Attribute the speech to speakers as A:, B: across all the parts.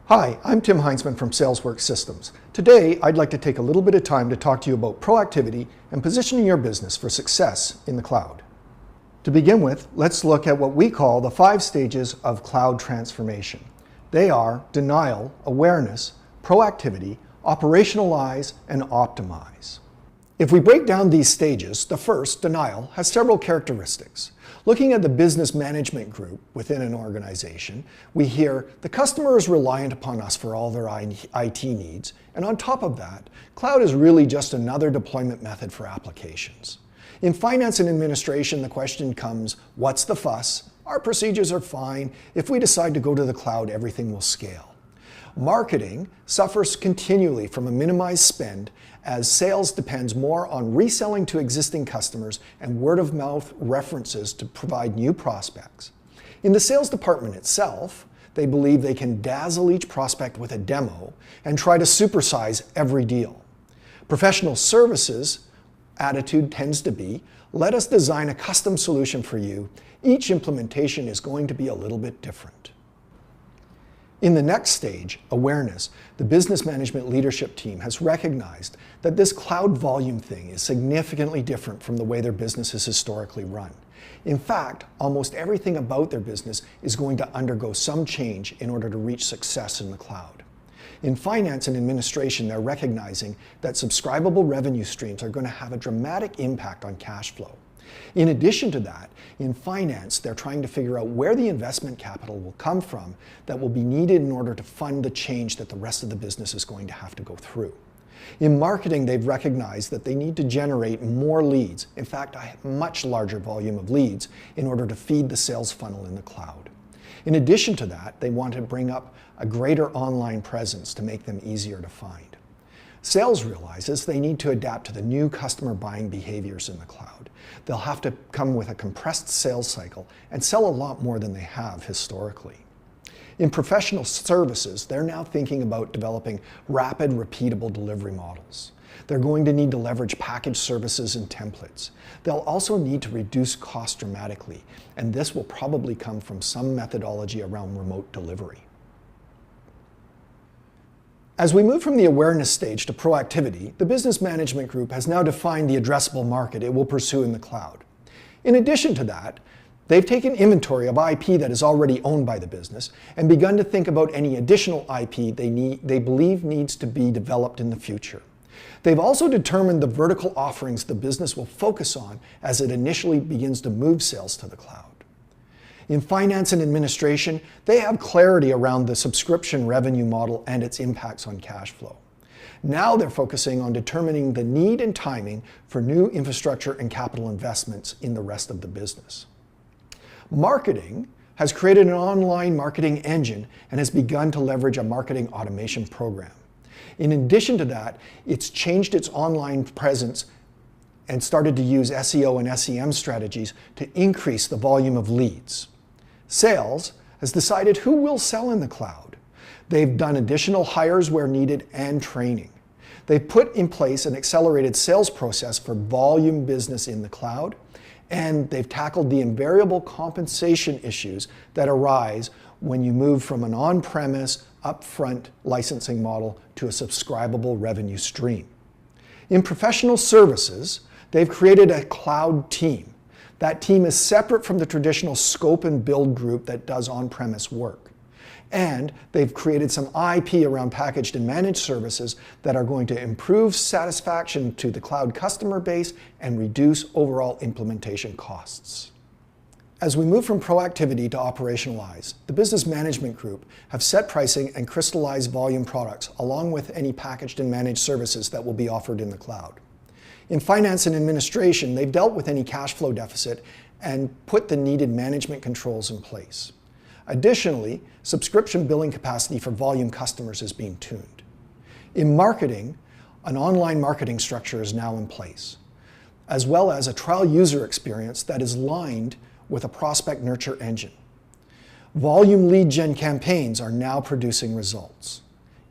A: Hi, I'm Tim Heinzman from SalesWorks Systems. Today, I'd like to take a little bit of time to talk to you about proactivity and positioning your business for success in the cloud. To begin with, let's look at what we call the 5 stages of cloud transformation. They are denial, awareness, proactivity, operationalize, and optimize. If we break down these stages, the first, denial, has several characteristics. Looking at the business management group within an organization, we hear the customer is reliant upon us for all their IT needs, and on top of that, cloud is really just another deployment method for applications. In finance and administration, the question comes, what's the fuss? Our procedures are fine. If we decide to go to the cloud, everything will scale. Marketing suffers continually from a minimized spend as sales depends more on reselling to existing customers and word-of-mouth references to provide new prospects. In the sales department itself, they believe they can dazzle each prospect with a demo and try to supersize every deal. Professional services attitude tends to be, let us design a custom solution for you. Each implementation is going to be a little bit different. In the next stage, awareness, the business management leadership team has recognized that this cloud volume thing is significantly different from the way their business is historically run. In fact, almost everything about their business is going to undergo some change in order to reach success in the cloud. In finance and administration, they're recognizing that subscribable revenue streams are going to have a dramatic impact on cash flow. In addition to that, in finance, they're trying to figure out where the investment capital will come from that will be needed in order to fund the change that the rest of the business is going to have to go through. In marketing, they've recognized that they need to generate more leads, in fact, a much larger volume of leads, in order to feed the sales funnel in the cloud. In addition to that, they want to bring up a greater online presence to make them easier to find. Sales realizes they need to adapt to the new customer buying behaviors in the cloud. They'll have to come with a compressed sales cycle and sell a lot more than they have historically. In professional services, they're now thinking about developing rapid, repeatable delivery models. They're going to need to leverage packaged services and templates. They'll also need to reduce costs dramatically, and this will probably come from some methodology around remote delivery. As we move from the awareness stage to proactivity, the business management group has now defined the addressable market it will pursue in the cloud. In addition to that, they've taken inventory of IP that is already owned by the business and begun to think about any additional IP they believe needs to be developed in the future. They've also determined the vertical offerings the business will focus on as it initially begins to move sales to the cloud. In finance and administration, they have clarity around the subscription revenue model and its impacts on cash flow. Now they're focusing on determining the need and timing for new infrastructure and capital investments in the rest of the business. Marketing has created an online marketing engine and has begun to leverage a marketing automation program. In addition to that, it's changed its online presence and started to use SEO and SEM strategies to increase the volume of leads. Sales has decided who will sell in the cloud. They've done additional hires where needed and training. They've put in place an accelerated sales process for volume business in the cloud, and they've tackled the invariable compensation issues that arise when you move from an on-premise, upfront licensing model to a subscribable revenue stream. In professional services, they've created a cloud team. That team is separate from the traditional scope and build group that does on-premise work. And they've created some IP around packaged and managed services that are going to improve satisfaction to the cloud customer base and reduce overall implementation costs. As we move from proactivity to operationalize, the business management group have set pricing and crystallized volume products along with any packaged and managed services that will be offered in the cloud. In finance and administration, they've dealt with any cash flow deficit and put the needed management controls in place. Additionally, subscription billing capacity for volume customers is being tuned. In marketing, an online marketing structure is now in place, as well as a trial user experience that is aligned with a prospect nurture engine. Volume lead gen campaigns are now producing results.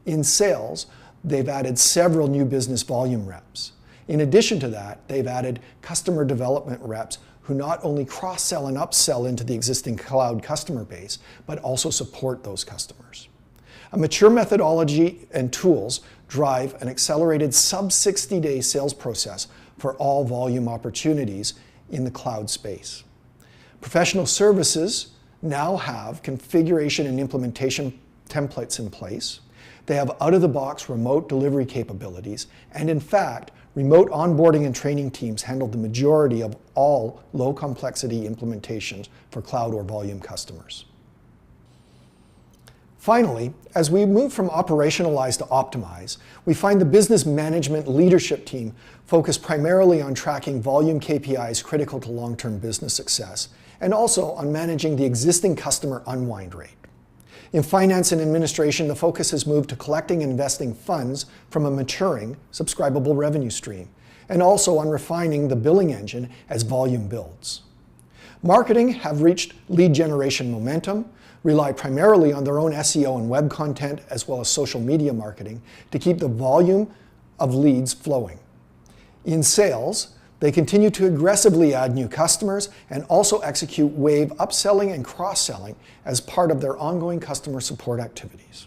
A: In sales, they've added several new business volume reps. In addition to that, they've added customer development reps who not only cross-sell and upsell into the existing cloud customer base, but also support those customers. A mature methodology and tools drive an accelerated sub-60-day sales process for all volume opportunities in the cloud space. Professional services now have configuration and implementation templates in place. They have out-of-the-box remote delivery capabilities, and in fact, remote onboarding and training teams handle the majority of all low-complexity implementations for cloud or volume customers. Finally, as we move from operationalize to optimize, we find the business management leadership team focused primarily on tracking volume KPIs critical to long-term business success, and also on managing the existing customer unwind rate. In finance and administration, the focus has moved to collecting and investing funds from a maturing, subscribable revenue stream, and also on refining the billing engine as volume builds. Marketing have reached lead generation momentum, rely primarily on their own SEO and web content as well as social media marketing to keep the volume of leads flowing. In sales, they continue to aggressively add new customers and also execute wave upselling and cross-selling as part of their ongoing customer support activities.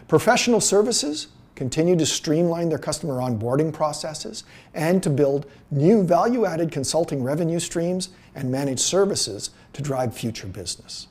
A: Professional services continue to streamline their customer onboarding processes and to build new value-added consulting revenue streams and managed services to drive future business.